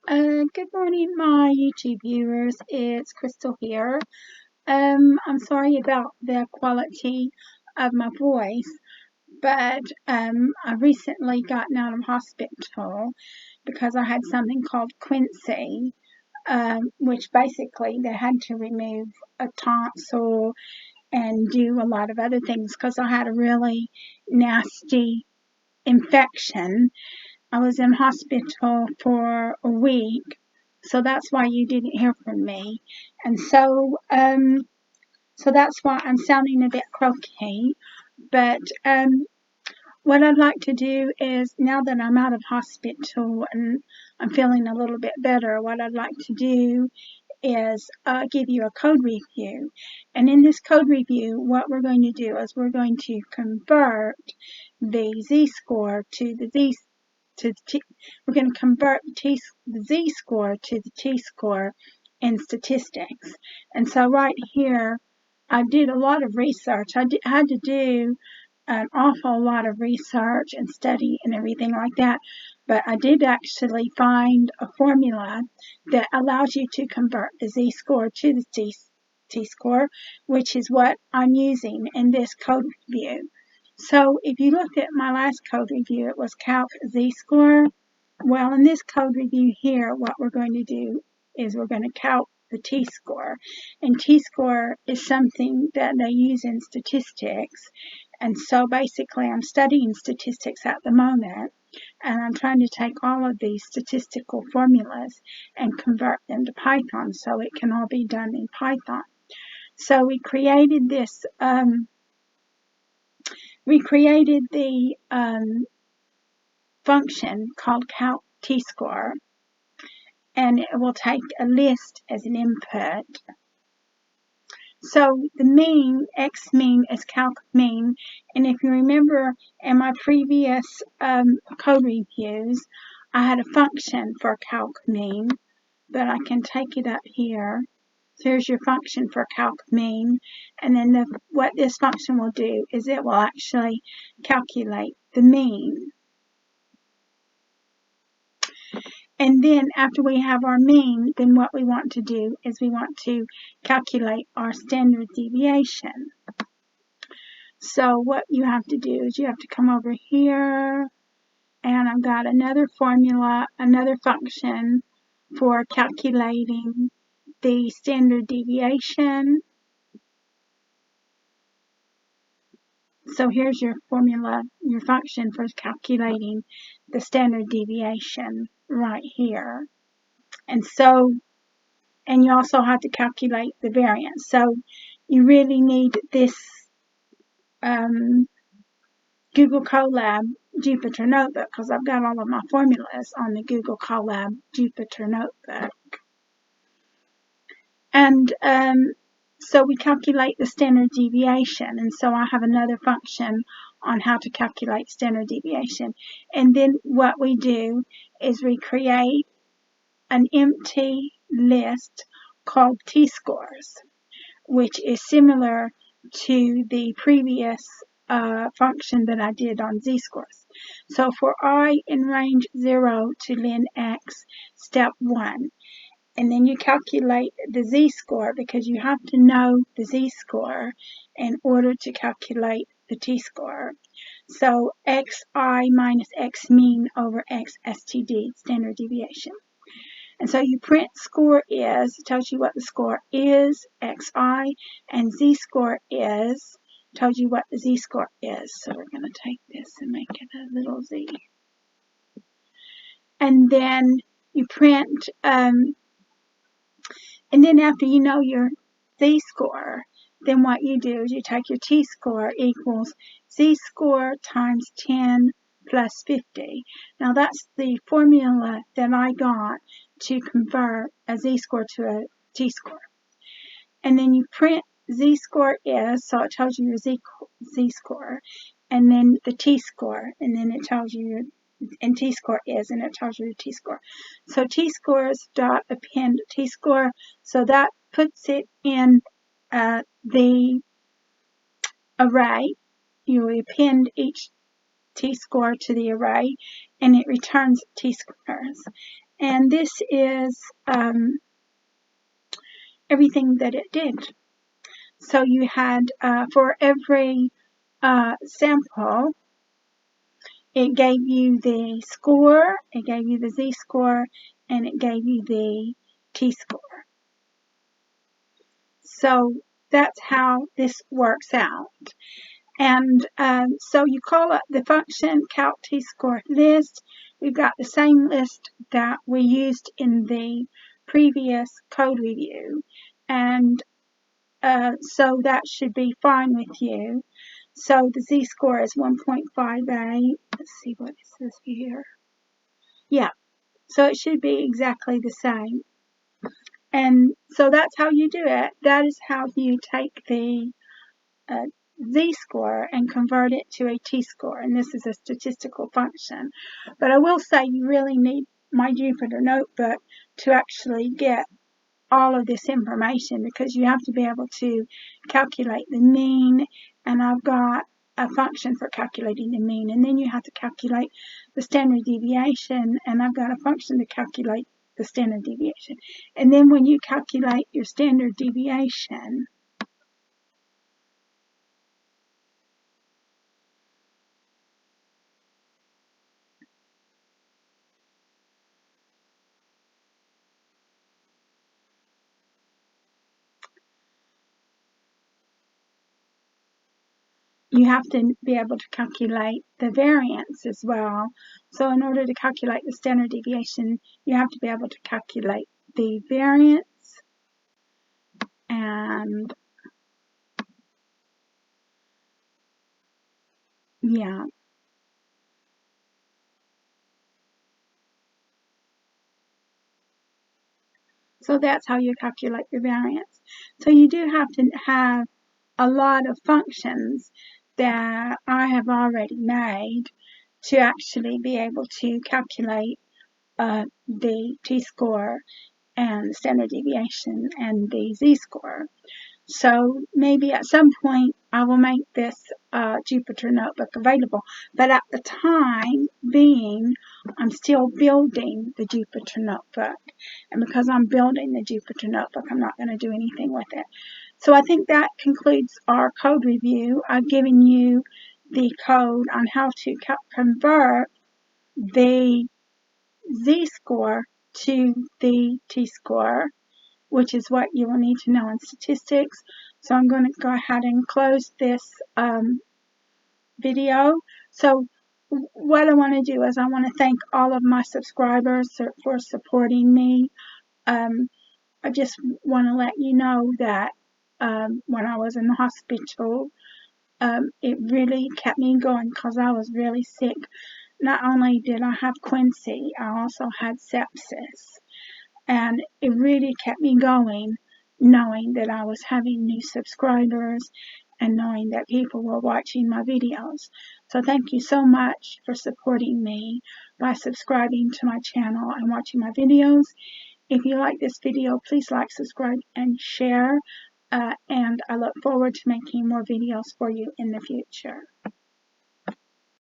Good morning, my YouTube viewers. It's Crystal here. I'm sorry about the quality of my voice, but I recently gotten out of hospital because I had something called quinsy, which basically they had to remove a tonsil and do a lot of other things because I had a really nasty infection. I was in hospital for a week, so that's why you didn't hear from me. And so that's why I'm sounding a bit croaky. But what I'd like to do is, now that I'm out of hospital and I'm feeling a little bit better, what I'd like to do is give you a code review. And in this code review, what we're going to do is we're going to convert the z-score to the we're going to convert the z-score to the t-score in statistics. And so right here, I did a lot of research. I had to do an awful lot of research and study and everything like that. But I did actually find a formula that allows you to convert the z-score to the t-score, which is what I'm using in this code review. So if you looked at my last code review, it was Calc Z-score. Well, in this code review here, what we're going to do is we're going to calc the t-score. And t-score is something that they use in statistics. And so basically I'm studying statistics at the moment, and I'm trying to take all of these statistical formulas and convert them to Python so it can all be done in Python. So we created this the function called calc t-score, and it will take a list as an input. So the mean, x mean, is calc mean, and if you remember in my previous code reviews, I had a function for calc mean, but I can take it up here. So here's your function for calc mean, and then what this function will do is it will actually calculate the mean. And then after we have our mean, then what we want to do is we want to calculate our standard deviation. So what you have to do is you have to come over here, and I've got another formula, another function for calculating the standard deviation. So here's your formula, your function for calculating the standard deviation right here. And you also have to calculate the variance. So you really need this Google Colab Jupyter Notebook, because I've got all of my formulas on the Google Colab Jupyter Notebook. And so we calculate the standard deviation, and so I have another function on how to calculate standard deviation. And then what we do is we create an empty list called t-scores, which is similar to the previous function that I did on z-scores. So for I in range 0 to ln x, step 1. And then you calculate the z-score, because you have to know the z-score in order to calculate the t-score. So xi minus x mean over x std, standard deviation. And so you print score is, it tells you what the score is, xi, and z-score is, tells you what the z-score is. So we're going to take this and make it a little z. And then you print, and then after you know your z-score, then what you do is you take your t-score equals z-score times 10 plus 50. Now that's the formula that I got to convert a z-score to a t-score. And then you print z-score is, so it tells you your z-score, and then the t-score, and then it tells you your, and t-score is, and it tells you your t-score. So t-scores dot append t-score, so that puts it in the array. You append each t-score to the array, and it returns t-scores. And this is everything that it did. So you had, for every sample, it gave you the score, it gave you the z-score, and it gave you the t-score. So that's how this works out. And so you call up the function calc t-score list. We've got the same list that we used in the previous code review. And so that should be fine with you. So the z-score is 1.58. Let's see what it says here. Yeah, so it should be exactly the same. And so that's how you do it. That is how you take the z-score and convert it to a t-score. And this is a statistical function. But I will say you really need my Jupyter notebook to actually get all of this information, because you have to be able to calculate the mean, and I've got a function for calculating the mean, and then you have to calculate the standard deviation, and I've got a function to calculate the standard deviation. And then when you calculate your standard deviation, you have to be able to calculate the variance as well. So in order to calculate the standard deviation, you have to be able to calculate the variance, and yeah. So that's how you calculate the variance. So you do have to have a lot of functions that I have already made to actually be able to calculate the t-score and the standard deviation and the z-score. So maybe at some point I will make this Jupyter notebook available. But at the time being, I'm still building the Jupyter notebook. And because I'm building the Jupyter notebook, I'm not going to do anything with it. So I think that concludes our code review. I've given you the code on how to convert the z-score to the t-score, which is what you will need to know in statistics. So I'm going to go ahead and close this video. So what I want to do is I want to thank all of my subscribers for supporting me. I just want to let you know that when I was in the hospital, it really kept me going because I was really sick. Not only did I have quinsy, I also had sepsis. And it really kept me going, knowing that I was having new subscribers and knowing that people were watching my videos. So thank you so much for supporting me by subscribing to my channel and watching my videos. If you like this video, please like, subscribe, and share. And I look forward to making more videos for you in the future.